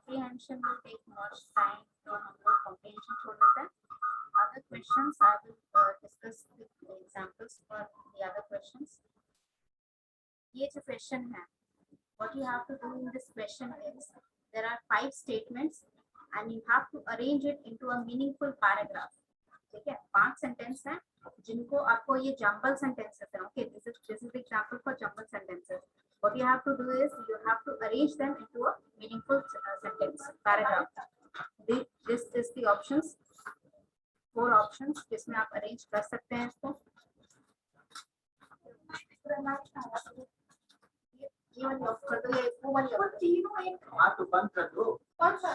comprehension will take much time, तो हम लोग comprehension छोड़ देते हैं. Other questions I will discuss with examples for the other questions. ये जो question है, what you have to do in this question is there are 5 statements and you have to arrange it into a meaningful paragraph. ठीक है, 5 sentence हैं जिनको आपको ये jumble sentences हैं. Okay, this is example for jumble sentences. What you have to do is you have to arrange them into a meaningful sentence paragraph. This is the options, 4 options जिसमें आप arrange कर सकते हैं इसको. ये वाली of कर दो, ये वो वाली ऑफ तीनों एक. हाँ तो बंद कर दो. कौन सा?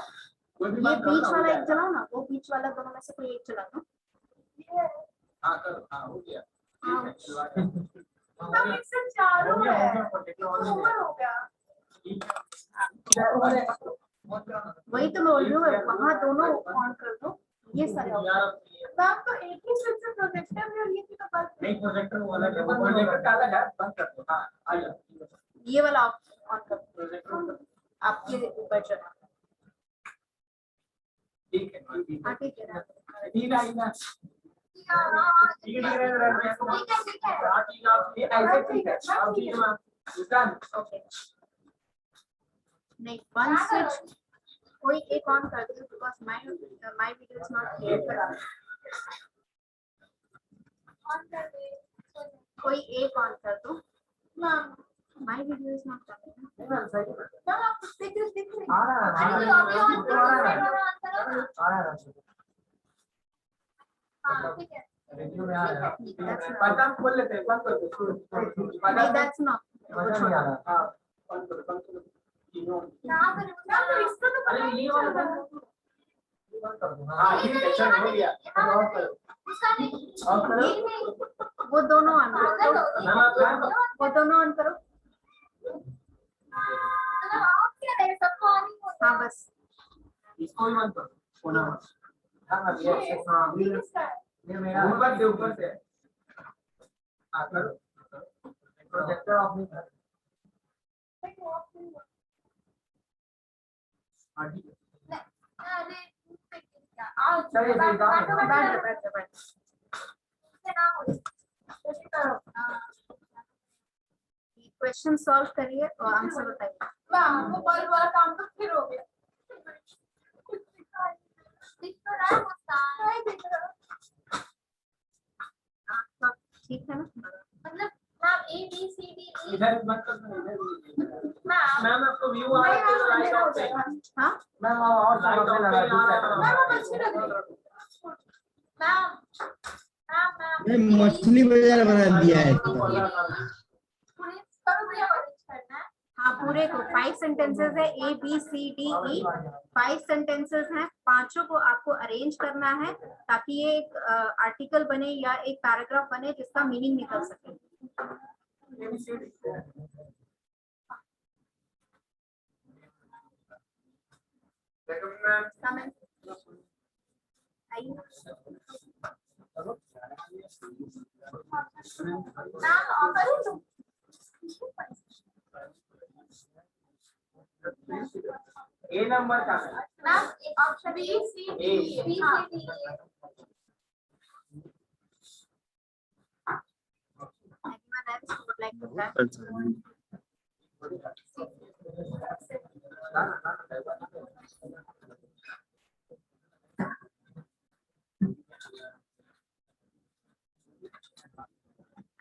ये बीच वाला एक चलाओ ना, वो बीच वाला दोनों में से कोई एक चला दो. हाँ कर, हाँ हो गया. हम इससे चारों है, ओवर हो गया. वही तो मैं बोल रही हूँ, वहाँ दोनों ऑन कर दो. ये सारे आप तो एक ही स्विच से प्रोजेक्टर में और ये भी तो बस नहीं प्रोजेक्टर वाला है, वो प्रोजेक्टर डाला है, बंद कर दो. हाँ आ जाओ, ये वाला ऑन कर दो. आपके ऊपर चला. ठीक है, ठीक है. ठीक है ना. नहीं, वन स्विच कोई एक ऑन कर दो because my video is not clear. कोई एक ऑन कर दो. My video is not coming. ठीक है. खोल लेते हैं, बंद कर दो. That's not. हाँ बंद करो, बंद करो. इसको तो अरे ये वाला बंद कर दो. हाँ ठीक है, चल हो गया. ऑफ करो. वो दोनों ऑन करो. वो दोनों ऑन करो. हाँ बस इसको ही बंद करो. होना ये मेरा ऊपर से हाँ करो. प्रोजेक्टर ऑफ नहीं कर. हाँ ठीक है. चलिए क्वेश्चन सॉल्व करिए और आंसर बताइए. वो बॉल वाला काम तो फिर हो गया. ठीक है ना, मतलब ma'am A B C D इधर मत कर. मैम आपको व्यू आ रहा है तो लाइट ऑफ है. हां मैम और लाइट ऑफ है. मैम अच्छी लग रही है. मैम मछली बाजार बना दिया है. हाँ पूरे को 5 सेंटेंसेस है. A B C D E 5 sentences हैं. पांचों को आपको अरेंज करना है ताकि ये एक आर्टिकल बने या एक पैराग्राफ बने जिसका मीनिंग निकल सके. ए नंबर का ma'am option B C D B C D. Anyone else who would like to try?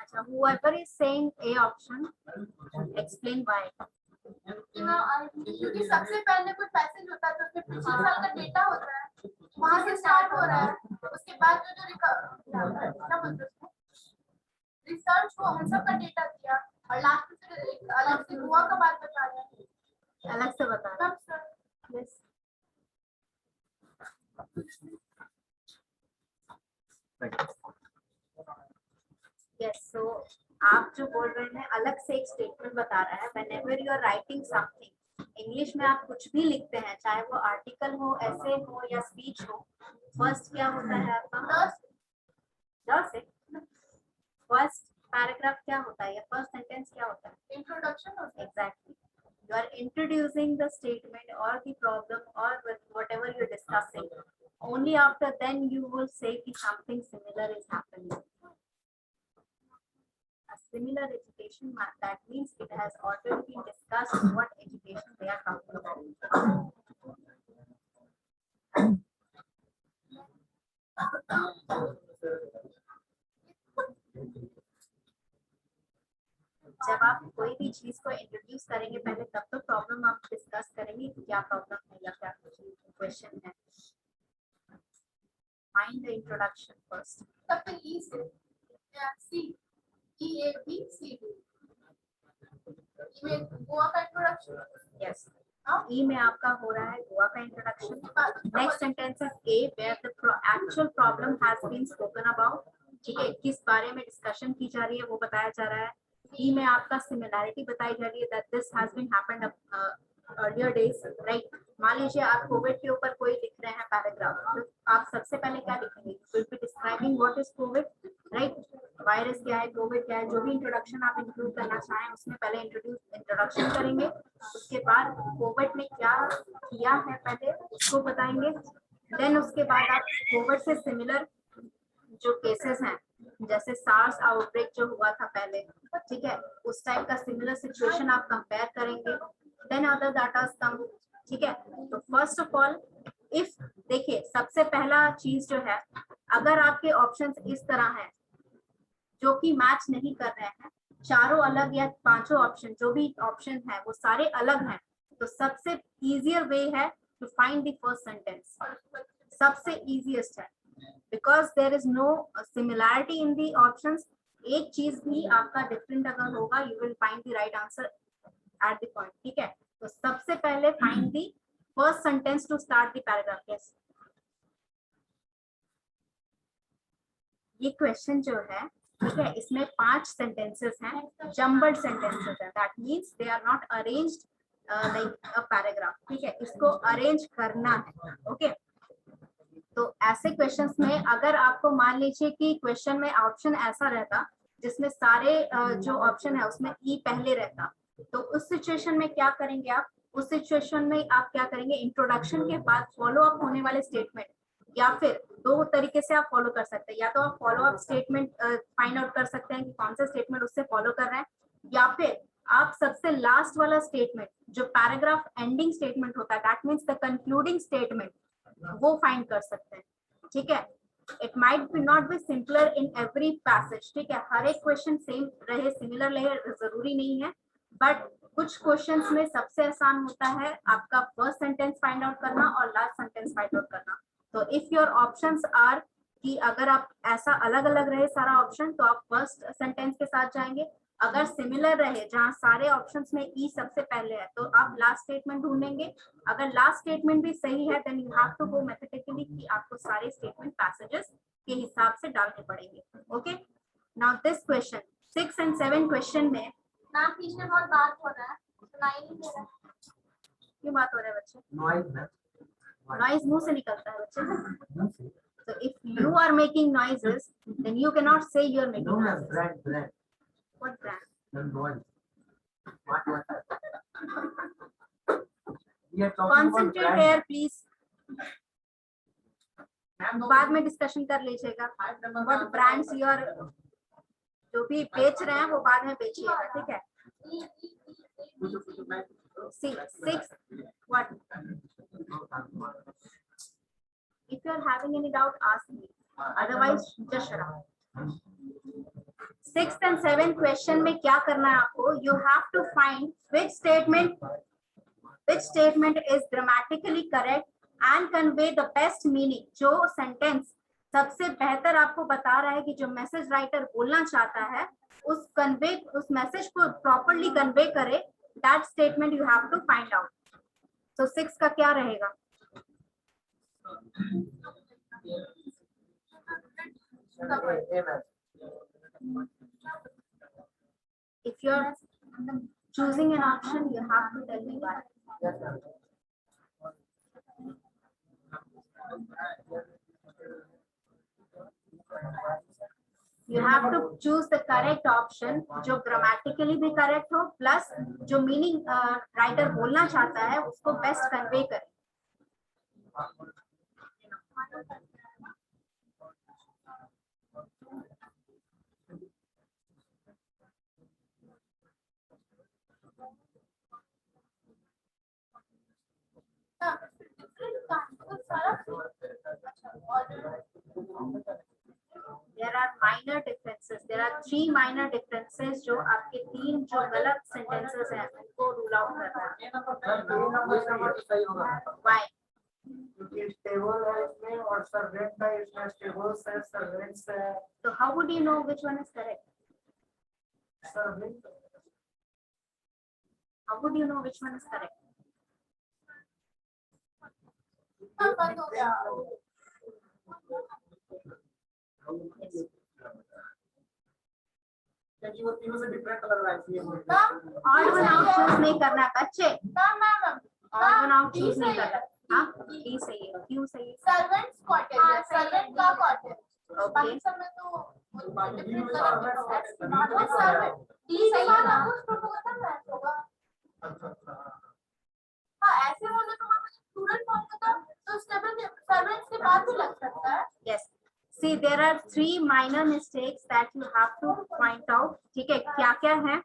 अच्छा, whoever is saying A option, explain why. क्योंकि सबसे पहले कोई पैसेज होता है तो उसमें पिछले साल का डेटा होता है, वहां से स्टार्ट हो रहा है. उसके बाद जो रिसर्च को हम सब का डेटा दिया और लास्ट में फिर अलग से हुआ का बात बता रहे हैं. अलग से बता रहे हैं. Yes yes. सो आप जो बोल रहे हैं अलग से एक स्टेटमेंट बता रहा है. whenever you are writing something, English में आप कुछ भी लिखते हैं, चाहे वो आर्टिकल हो, ऐसे हो या स्पीच हो, फर्स्ट क्या होता है आपका? फर्स्ट पैराग्राफ क्या होता है या फर्स्ट सेंटेंस क्या होता है? इंट्रोडक्शन होता है. Exactly. You are introducing the statement or the problem or whatever you're discussing. Only after then you will say that something similar is happening. A similar education, that means it has already been discussed what education they are talking about. जब आप कोई भी चीज को introduce करेंगे पहले, तब तो प्रॉब्लम आप डिस्कस करेंगे कि क्या प्रॉब्लम है या क्या क्वेश्चन है. Find the introduction first. तब तो E से C E A B C D. E में गोवा का इंट्रोडक्शन. Yes. E में आपका हो रहा है गोवा का introduction. Next sentence is A, where the actual problem has been spoken about. ठीक है, किस बारे में डिस्कशन की जा रही है वो बताया जा रहा है. E में आपका सिमिलैरिटी बताई जा रही है, that this has been happened earlier days, right? मान लीजिए आप कोविड के ऊपर कोई लिख रहे हैं पैराग्राफ, तो आप सबसे पहले क्या लिखेंगे? Will be describing what is COVID, right? Virus क्या है, कोविड क्या है, जो भी इंट्रोडक्शन आप इंक्लूड करना चाहें उसमें पहले इंट्रोडक्शन करेंगे. उसके बाद कोविड में क्या किया है पहले उसको बताएंगे. देन उसके बाद आप कोविड से सिमिलर जो केसेस हैं, जैसे सार्स आउटब्रेक जो हुआ था पहले, ठीक है, उस टाइप का सिमिलर सिचुएशन आप कंपेयर करेंगे. देन अदर डाटा कम. ठीक है, तो फर्स्ट ऑफ ऑल इफ देखिए सबसे पहला चीज जो है, अगर आपके ऑप्शंस इस तरह हैं जो कि मैच नहीं कर रहे हैं, चारों अलग या पांचों ऑप्शन जो भी ऑप्शन है वो सारे अलग हैं, तो सबसे इजियर वे है to find the first sentence. सबसे इजीएस्ट है, because there is no similarity in the options. एक चीज भी आपका डिफरेंट अगर होगा, you will find the right answer at the point. ठीक है, तो सबसे पहले find the first sentence to start the paragraph. Yes, ये क्वेश्चन जो है, ठीक है, इसमें 5 सेंटेंसेस हैं, जम्बल्ड सेंटेंसेस हैं. That means they are not arranged like a paragraph. ठीक है, इसको अरेंज करना है. ओके, तो ऐसे क्वेश्चंस में अगर आपको मान लीजिए कि क्वेश्चन में ऑप्शन ऐसा रहता जिसमें सारे जो ऑप्शन है उसमें ई पहले रहता, तो उस सिचुएशन में क्या करेंगे आप? उस सिचुएशन में आप क्या करेंगे? इंट्रोडक्शन के बाद फॉलो अप होने वाले स्टेटमेंट, या फिर दो तरीके से आप फॉलो कर सकते हैं. या तो आप follow up statement find out कर सकते हैं कि कौन सा स्टेटमेंट उससे फॉलो कर रहे हैं, या फिर आप सबसे लास्ट वाला स्टेटमेंट जो पैराग्राफ एंडिंग स्टेटमेंट होता है, that means the concluding statement, वो फाइंड कर सकते हैं. ठीक है, it might be not be simpler in every passage. ठीक है, हर एक क्वेश्चन सेम रहे, सिमिलर रहे, जरूरी नहीं है, बट कुछ क्वेश्चंस में सबसे आसान होता है आपका फर्स्ट सेंटेंस फाइंड आउट करना और लास्ट सेंटेंस फाइंड आउट करना. तो इफ योर ऑप्शंस आर कि अगर आप ऐसा अलग अलग रहे सारा ऑप्शन, तो आप फर्स्ट सेंटेंस के साथ जाएंगे. अगर सिमिलर रहे जहां सारे ऑप्शंस में ई सबसे पहले है, तो आप लास्ट स्टेटमेंट ढूंढेंगे. अगर लास्ट स्टेटमेंट भी सही है, then you have to go mathematically कि आपको सारे स्टेटमेंट पैसेजेस के हिसाब से डालने पड़ेंगे. Okay, now this question 6 and 7 question में मैम पीछे बहुत बात हो रहा है, सुनाई नहीं दे रहा. क्यों बात हो रहा है बच्चे? नॉइज मुंह से निकलता है बच्चे. So if you are making noises, then you cannot say you are making noises. Brand. What brand? The noise. What? We are talking about Concentrate brand. here, please. बाद में डिस्कशन कर लीजिएगा. What brands you are जो भी बेच रहे हैं वो बाद में बेचिएगा. ठीक है. See, 6. What? If you are having any doubt, ask me. Otherwise, just shut up. 6th and 7th question में क्या करना है आपको? You have to find which statement is grammatically correct and convey the best meaning. जो sentence सबसे बेहतर आपको बता रहा है कि जो मैसेज राइटर बोलना चाहता है उस मैसेज को प्रॉपरली कन्वे करे, that statement you have to find out. So 6 का क्या रहेगा? If you are choosing an option, you have to tell me why. You have to choose the correct option जो grammatically भी correct हो plus जो meaning writer बोलना चाहता है उसको best convey करे. There are minor differences. There are 3 minor differences जो आपके 3 जो गलत sentences हैं उनको rule out कर रहा है. सही होगा Why? क्योंकि स्टेबल है इसमें और सर्वेंट है इसमें स्टेबल है सर्वेंट्स है So how would you know which one is correct? Servant How would you know which one is correct? बंद हो गया. क्योंकि वो तीनों से डिफरेंट लग रहा है इसलिए Odd one out choose नहीं करना बच्चे. Ma'am Odd one out choose नहीं करना. हाँ, D सही है. Q सही है. सर्वेंट्स कॉटेज है, सर्वेंट का कॉटेज. Okay. बाकी सब में तो सर्वेंट डी सही है ना, कुछ तो होगा ना होगा. हाँ ऐसे बोले तो हम स्टूडेंट फॉर्म का तो सर्वेंट्स के बाद भी लग सकता है. Yes. See, there are 3 minor mistakes that you have to point out. ठीक है, क्या क्या है?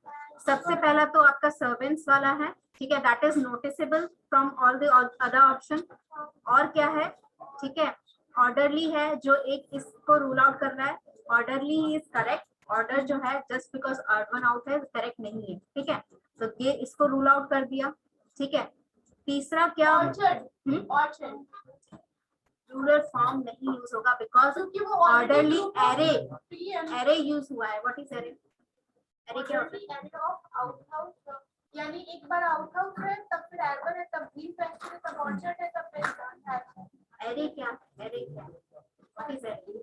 सबसे पहला तो आपका servants वाला है. ठीक है, that is noticeable from all the other option. और क्या है? ठीक है, orderly है जो एक इसको rule out कर रहा है. Orderly is correct. Order जो है just because odd one out है correct नहीं है. ठीक है, तो ये इसको rule out कर दिया. ठीक है, तीसरा क्या? ऑर्चर्ड Plural form नहीं यूज होगा because क्योंकि वो orderly array array array use हुआ है. What is array? Array क्या होता है? यानी एक बार आउट हाउस है तब फिर एरर है तब भी फ्रेंच है तब ऑर्चर्ड है तब फिर Array क्या? Array क्या? What is array?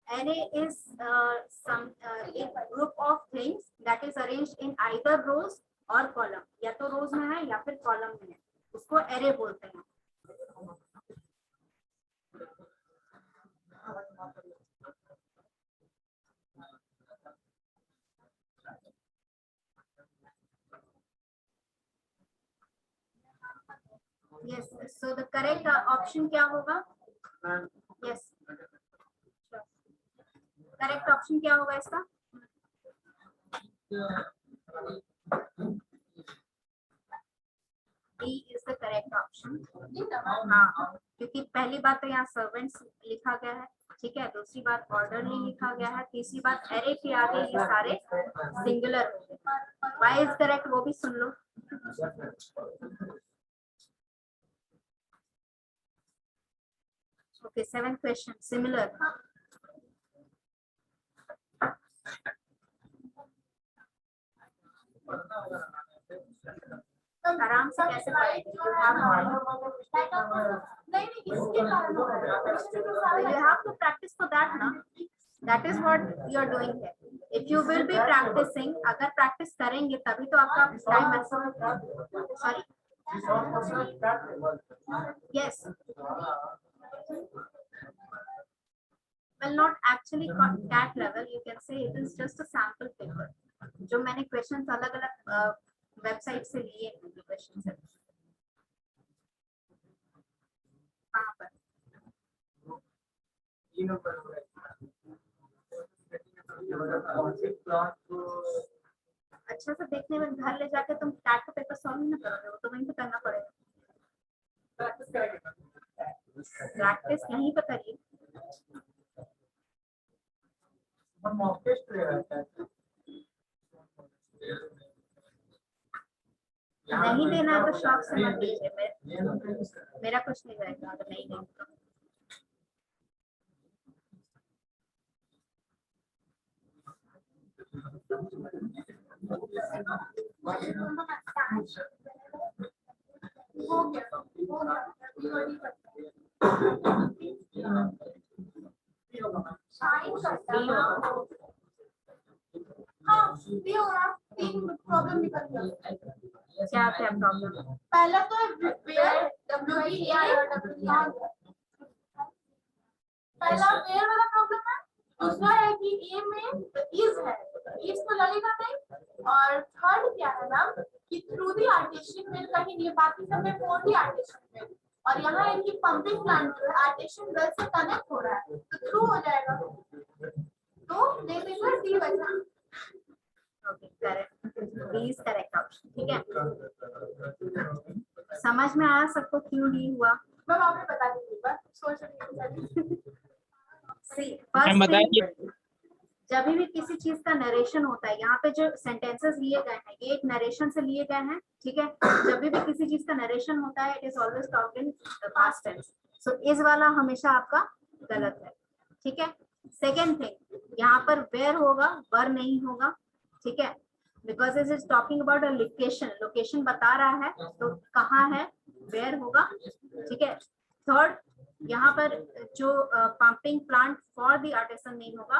Array is a group of things that is arranged in either rows or column. या तो rows में है या फिर column में है. उसको array बोलते हैं. Yes, so the correct option क्या होगा? Yes. Correct option क्या होगा इसका? D is the correct option. हाँ, क्योंकि पहली बात तो यहाँ servants लिखा गया है. ठीक है, दूसरी बात orderly लिखा गया है, तीसरी बात array के आगे ये सारे singular होंगे. Why is correct वो भी सुन लो. Okay, 7th question, similar. आराम से कैसे पढ़ेंगे? You have to practice for that ना. That is what you are doing here. If you will be practicing, अगर practice करेंगे तभी तो आपका time maximum. Sorry. Yes. Well, not actually CAT level. You can say it is just a sample paper. जो मैंने questions अलग-अलग website से लिए हैं क्वेश्चंस. कहाँ पर? अच्छा से देखने में घर ले जाके तुम कैट का पेपर सॉल्व नहीं करोगे, वो तो वहीं पे करना पड़ेगा. प्रैक्टिस यहीं पे करिए. नहीं देना तो शौक से मत दीजिए. मेरा कुछ नहीं जाएगा अगर नहीं देंगे तो. प्रॉब्लम निकल गया. क्या क्या प्रॉब्लम? पहला तो where W E A R पहला वेयर वाला प्रॉब्लम है. दूसरा है कि ए में इज है, इज तो लगेगा नहीं। और थर्ड क्या है मैम कि थ्रू द आर्टेशियन वेल कहीं नहीं, बाकी सब में फॉर द आर्टेशियन वेल। और यहाँ है कि पंपिंग प्लांट जो है आर्टेशियन वेल से कनेक्ट हो रहा है तो थ्रू हो जाएगा। तो दे देगा डी बचा। Okay correct, D is correct option. ठीक है, समझ में आया सबको क्यों डी हुआ? मैम आपने बता दीजिए बात सोच रही सी मैम फर्स्ट बताइए। थिंग, जब भी किसी चीज का नरेशन होता है, यहाँ पे जो सेंटेंसेस लिए गए हैं ये एक नरेशन से लिए गए हैं। ठीक है, जब भी किसी चीज का नरेशन होता है it is always talked in past tense, so इस वाला हमेशा आपका गलत है। ठीक है, सेकेंड थिंग, यहाँ पर वेयर होगा, वर नहीं होगा। ठीक है, because it is talking about a location, location बता रहा है तो कहाँ है, वेयर होगा। ठीक है, थर्ड, यहाँ पर जो pumping plant for the artisan नहीं होगा,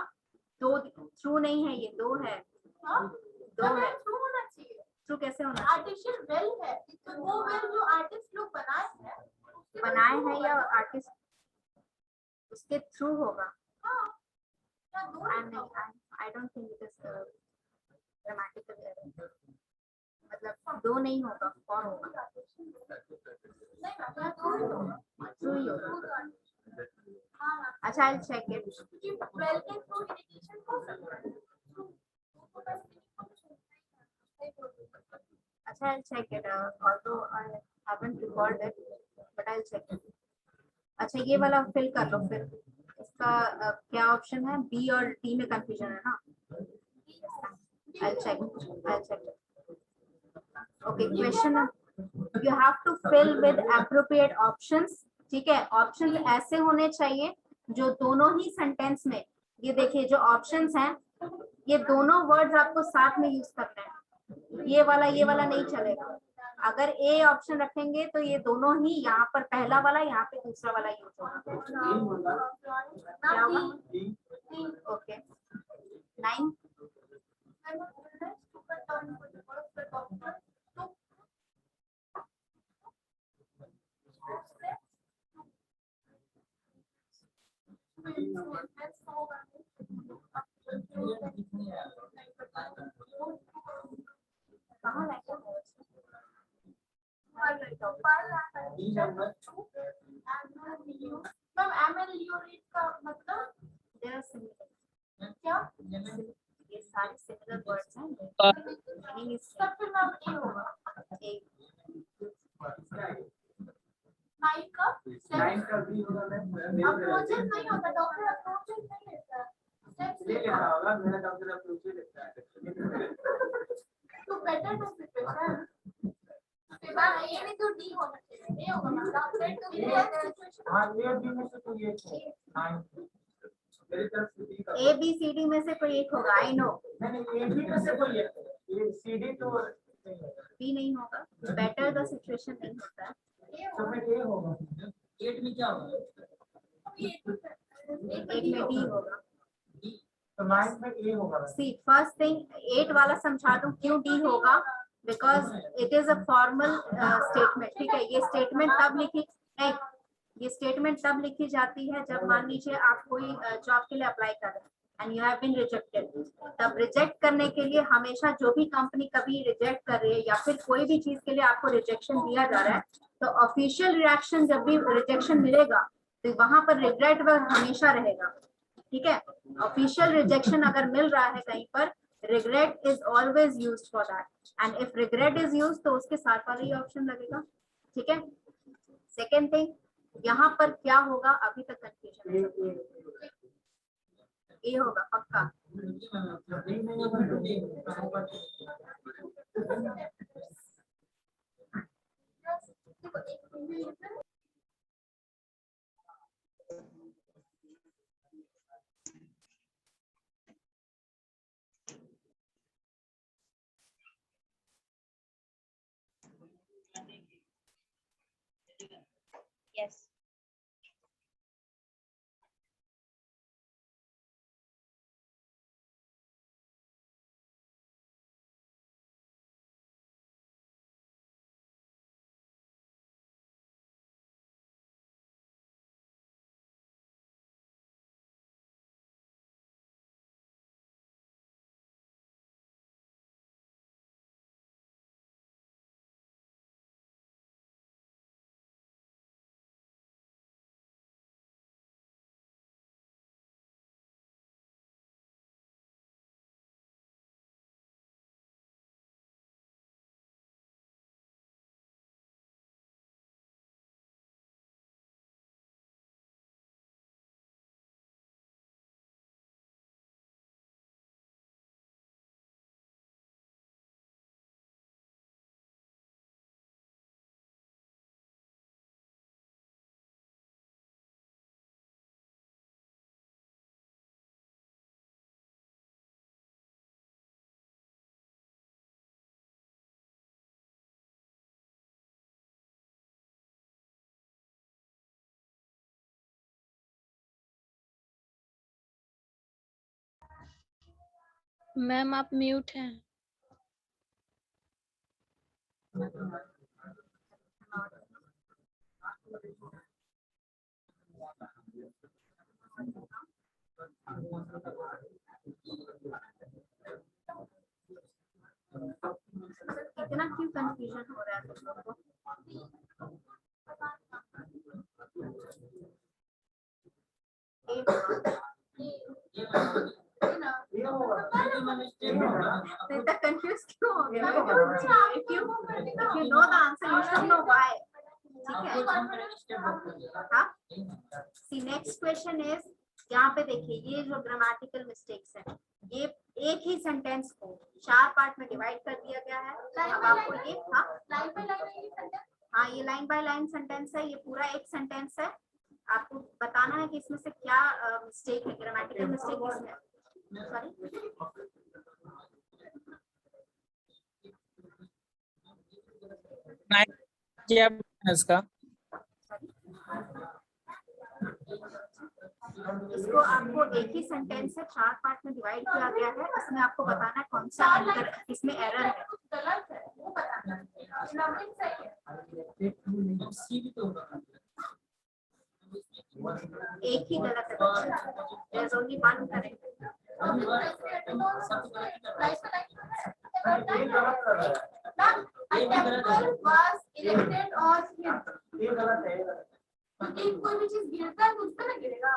दो, थ्रू नहीं है, ये दो है, दो है। थ्रू होना चाहिए। थ्रू कैसे होना चाहिए? आर्टिशियन वेल है तो वो वेल जो आर्टिस्ट लोग बनाए हैं बनाए हैं या आर्टिस्ट उसके थ्रू होगा? हाँ, क्या दो I don't think it is grammatical error, मतलब दो नहीं होगा, फॉर होगा, नहीं मैम यहाँ दो ही होगा। थ्रू ही होगा। हाँ मैम, अच्छा आई check it. क्योंकि वेल के थ्रू इरिगेशन हो सकता है। अच्छा I'll check it, although I haven't recalled it, but I'll check it. अच्छा ये वाला फिल कर लो फिर, इसका क्या ऑप्शन है? बी और डी में कंफ्यूजन है ना? I'll check it. Okay, question, you have to fill with appropriate options. ठीक है, ऑप्शंस ऐसे होने चाहिए जो दोनों ही सेंटेंस में, ये देखिए जो ऑप्शंस हैं ये दोनों वर्ड्स आपको साथ में यूज करने हैं, ये वाला नहीं चलेगा। अगर ए ऑप्शन रखेंगे तो ये दोनों ही, यहाँ पर पहला वाला, यहाँ पे दूसरा वाला यूज होगा। क्या होगा? ओके 9, कहाँ लगे? मैम एमएलयूरेट का मतलब They are similar. क्या? ये सारे सिमिलर वर्ड्स हैं, मीनिंग इज तब फिर मैम ए होगा। एक। नाइन का नाइन का भी होगा मैम। अप्रोचेस नहीं होता, डॉक्टर अप्रोचेस नहीं लेता है, स्टेप्स ले लेता लेता है। होगा, मेरा डॉक्टर अप्रोच ही लेता है। तो बेटर टू प्रिपरेशन मैम ये नहीं तो डी होना चाहिए, ए होगा मैम डॉक्टर टू सिचुएशन। हाँ ये भी में से कोई एक है। नाइन मेरी तरफ से डी का। ए बी सी डी में से कोई एक होगा, आई नो। नहीं ये भी में से कोई एक है। ये सीडी तो नहीं है। बी नहीं होगा, बेटर द सिचुएशन नहीं होता है। तो फिर ये होगा। 8 में क्या होगा? एक में डी होगा। तो 9 में ए होगा। सी फर्स्ट थिंग, 8 वाला समझा दूं क्यों डी होगा, because it is a formal statement. ठीक है, ये स्टेटमेंट तब लिखी नहीं, ये स्टेटमेंट तब लिखी जाती है जब मान लीजिए आप कोई जॉब के लिए अप्लाई कर रहे हैं and you have been rejected. तब रिजेक्ट करने के लिए हमेशा जो भी कंपनी कभी रिजेक्ट कर रही है या फिर कोई भी चीज के लिए आपको रिजेक्शन दिया जा रहा है, तो ऑफिशियल रिएक्शन जब भी रिजेक्शन मिलेगा तो वहां पर रिग्रेट वर्ड हमेशा रहेगा। ठीक है, ऑफिशियल रिजेक्शन अगर मिल रहा है कहीं पर, regret is always used for that, and if regret is used तो उसके साथ वाला ही ऑप्शन लगेगा। ठीक है, सेकेंड थिंग, यहाँ पर क्या होगा अभी तक कंफ्यूजन है। ए होगा पक्का। Yes. मैम आप म्यूट हैं। इतना क्यों कंफ्यूजन हो रहा है तुम लोग को? तो इतना कंफ्यूज क्यों हो गया? If you know the answer, you should know why. ठीक है? हाँ? See, next question is, यहाँ पे देखिए ये जो ग्रामेटिकल मिस्टेक्स है, ये एक ही सेंटेंस को 4 पार्ट में डिवाइड कर दिया गया है। अब आपको ये लाइन बाय लाइन हाँ ये लाइन बाय लाइन सेंटेंस है, ये पूरा एक सेंटेंस है। आपको बताना है कि इसमें से क्या मिस्टेक है, ग्रामेटिकल मिस्टेक इसमें। सॉरी, इसका इसको आपको एक ही सेंटेंस है 4 पार्ट में डिवाइड किया गया है। इसमें आपको बताना है कौन सा अंतर इसमें एरर है। गलत है वो बताना है, नंबरिंग सही है। एक ही गलत है बच्चे, there's only one correct. was erected or hit. ये गलत है। क्योंकि कोई भी चीज गिरता है तो उस पे ना गिरेगा।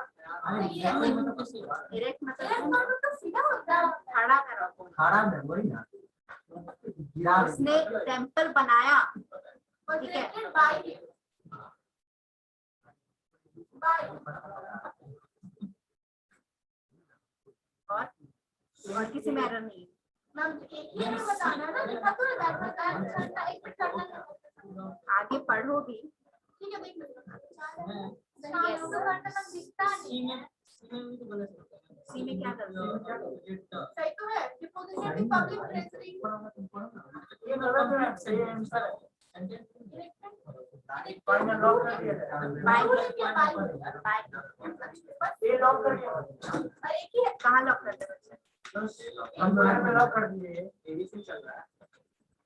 इरेक्ट Erect मतलब मतलब तो सीधा होता है। खड़ा करो। खड़ा है वही ना। गिरा उसने टेम्पल बनाया, Was ठीक है। erected by him. By. और किसी में एरर नहीं है। मैम एक ही हमें बताना है ना, लिखा तो है that was that एक मिनट करना है। आगे पढ़ो भी। ठीक है, देख लो। शाम को करना तक दिखता नहीं है। सी में क्या करते हो? सही तो है। Deposition in public treasury. ये गलत है, ये आंसर है। फाइनल लॉक कर दिया। बाय ये लॉक कर दिया। और एक ही है। कहाँ लॉक करते हो बच्चे? हम दोनों में लॉक कर दिए। एबीसी चल रहा है।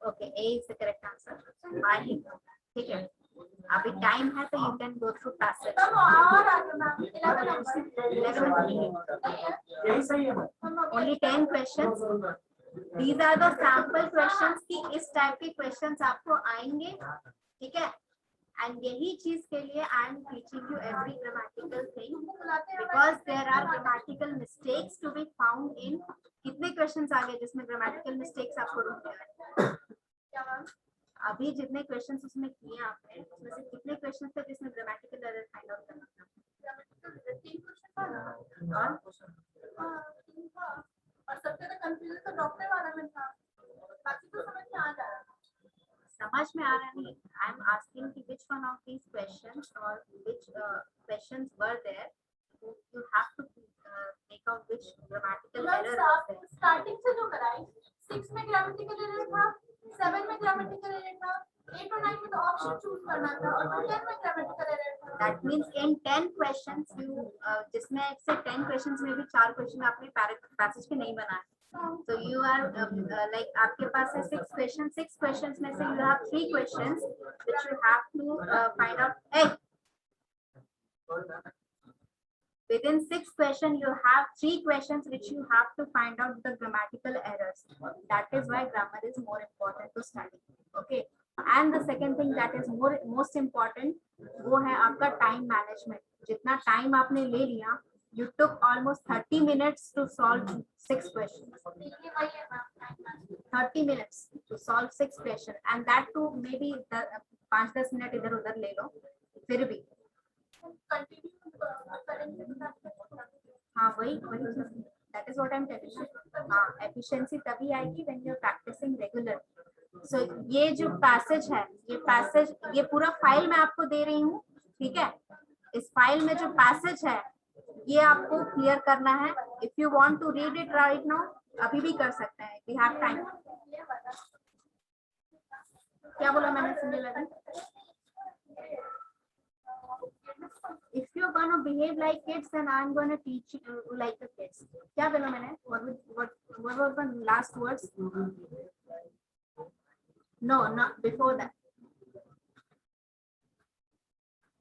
Okay, A is the correct answer. Bye, ठीक है। अभी टाइम है तो you can go through passage. तब और आगे मैम 11 नंबर 11 यही सही है। Only 10 questions. These are the sample questions कि इस टाइप के क्वेश्चंस आपको आएंगे, ठीक है। एंड यही चीज के लिए I am teaching you every grammatical thing because there are grammatical mistakes to be found in. कितने क्वेश्चंस आ गए जिसमें ग्रामेटिकल मिस्टेक्स आपको ढूंढने हैं? क्या मैम? अभी जितने क्वेश्चंस उसमें किए आपने, उसमें से कितने क्वेश्चंस थे जिसमें ग्रामेटिकल एरर फाइंड आउट करना था? 3 क्वेश्चन था ना। और और सबसे ज्यादा कंफ्यूजन तो डॉक्टर वाला में था। बाकी तो समझ में आ जा रहा है। समझ में आ रहा नहीं। आई एम आस्किंग कि which one of these questions or which questions were there, you have to make out which grammatical error was there. Starting से जो कराई 6 में ग्रामेटिकल एरर था, 7 में ग्रामेटिकल एरर था, 8 और 9 में तो ऑप्शन चूज करना था और फिर 10 में ग्रामेटिकल एरर था। That means in 10 questions you जिसमें से 10 questions में भी 4 क्वेश्चन आपने पैसेज के नहीं बनाए। So you are like आपके पास है 6 questions, 6 questions में से you have 3 questions which you have to find out. Hey, within 6 questions you have 3 questions which you have to find out the grammatical errors. That is why grammar is more important to study. Okay. And the second thing that is most important वो है आपका time management. जितना time आपने ले लिया, you took almost 30 minutes to solve 6 questions. 30 minutes to solve 6 questions, and that too maybe 5-10 minute इधर उधर ले लो, फिर भी हाँ वही चीज, that is what I'm telling you. हाँ, efficiency तभी आएगी when you're practicing regular. So ये जो पैसेज है, ये पूरा फाइल मैं आपको दे रही हूँ, ठीक है। इस फाइल में जो पैसेज है ये आपको क्लियर करना है। If you want to read it right now, अभी भी कर सकते हैं, वी हैव टाइम। क्या बोला मैंने, सुनने लगी? If you're gonna behave like kids, then I'm gonna teach you like the kids. क्या बोला मैंने? What were the last words? No, not before that.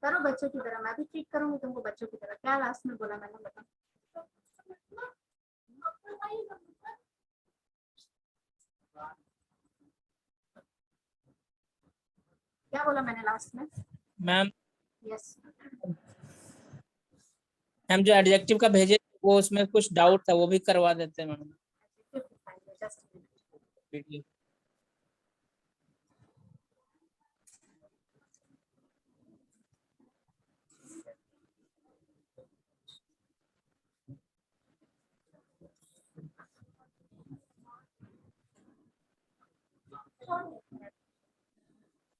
करो बच्चों की तरह, मैं भी ट्रीट करूंगी तुमको बच्चों की तरह. क्या लास्ट में बोला मैंने, बता. क्या बोला मैंने लास्ट में? Ma'am yes. मैम जो एडजेक्टिव का भेजे वो उसमें कुछ डाउट था, वो भी करवा देते हैं मैम. वीडियो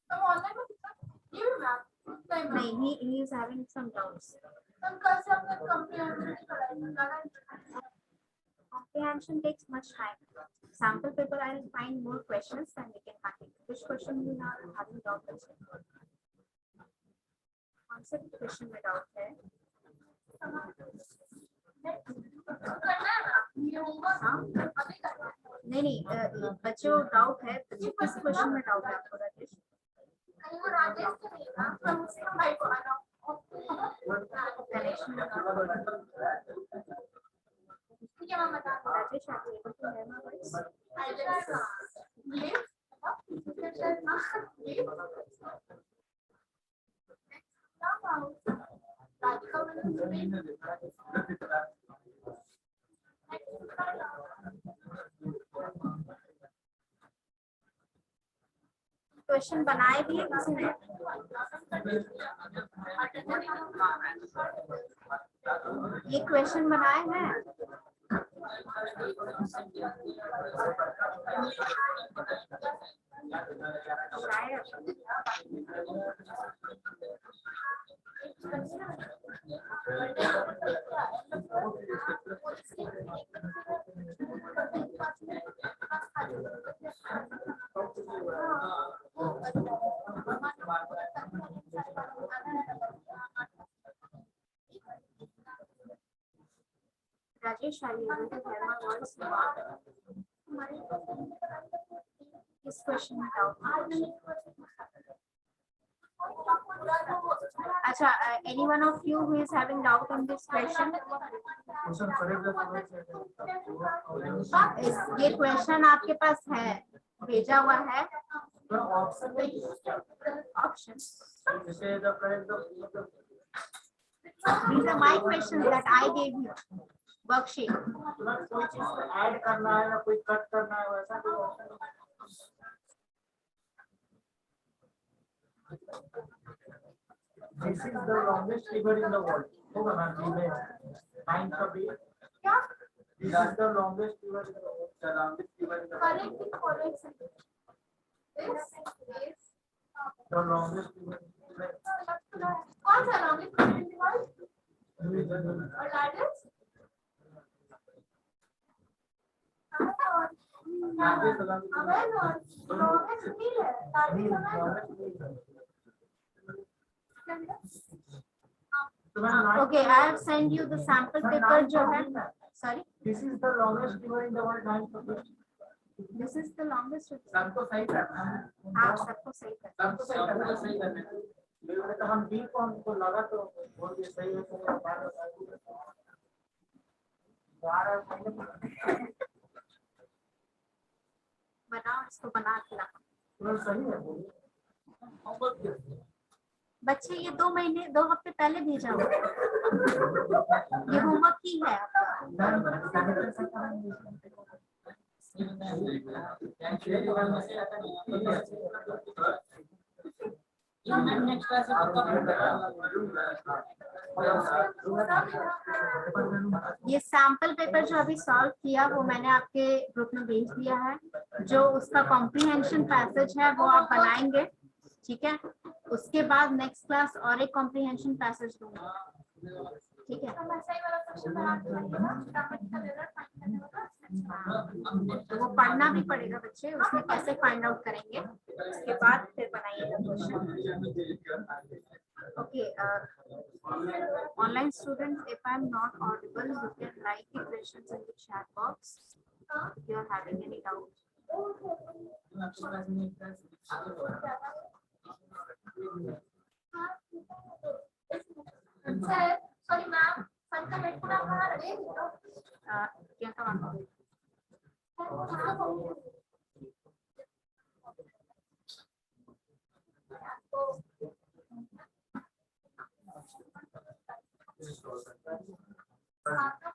तुम ऑनलाइन में ये भी मैम नहीं नहीं, he is having some doubts. तुम कल से अपने कंप्रीहेंशन की पढ़ाई करना. Comprehension takes much time. Sample paper, I'll find more questions and we can continue. Which question you are having doubt? कौन से question में doubt है? करना है ना ये होमवर्क हाँ? अभी करना है. नहीं, बच्चों डाउट है. बच्चों किस क्वेश्चन में डाउट है आपको राजेश? कहीं वो राजेश तो नहीं ना, मैं मुस्लिम भाई को आना कनेक्शन में doubt है. ठीक है मैं बता दूं. राजेश आप able to hear my voice? Question बनाए भी है किसी ने? ये क्वेश्चन बनाए हैं? Rajesh, are you able to hear my voice? This question में doubt. अच्छा, any one of you who is having doubt on this question? ये क्वेश्चन आपके पास है, भेजा हुआ है. Options. These are my questions that I gave you. Worksheet. कोई चीज को ऐड करना है या कोई कट करना है वैसा कोई ऑप्शन नहीं. This is the longest river in the world. होगा ना जी में 9 का भी. क्या? This is the longest river in the world. The longest river in the world. Correct the following sentence. This is The longest river in the world. कौन सा longest river in the world? और largest? Okay, I have sent you the sample paper जो है. Sorry. This is the longest river in the world. 9 का भी. This is the longest. सबको सही करना है. हाँ, सबको सही कर. सबको सही करना है. सही करना है. मैंने कहा हम बी को हमको लगा तो बोल दिया सही है तो 12 बनाओ इसको, बना के लाओ. सही है. बच्चे ये 2 हफ्ते पहले भेजा हुआ है. ये होमवर्क ही है आपका. ये सैंपल पेपर जो अभी सॉल्व किया वो मैंने आपके ग्रुप में भेज दिया है. जो उसका कॉम्प्रिहेंशन पैसेज है वो आप बनाएंगे, ठीक है. उसके बाद नेक्स्ट क्लास और एक कॉम्प्रिहेंशन पैसेज दूंगा, ठीक है। हम ऐसा ही वाला क्वेश्चन बना के लाइएगा, ग्रामेटिकल एरर फाइंड करने वाला। हाँ, तो वो पढ़ना भी पड़ेगा बच्चे, उसमें कैसे फाइंड आउट करेंगे, उसके बाद फिर बनाइएगा question. Okay, online students, if I'm not audible, you can write the questions in the chat box. If you are having any doubt. Sir sorry ma'am, sir का हेडफोन आप कहाँ रखे? क्या करवाना? आपका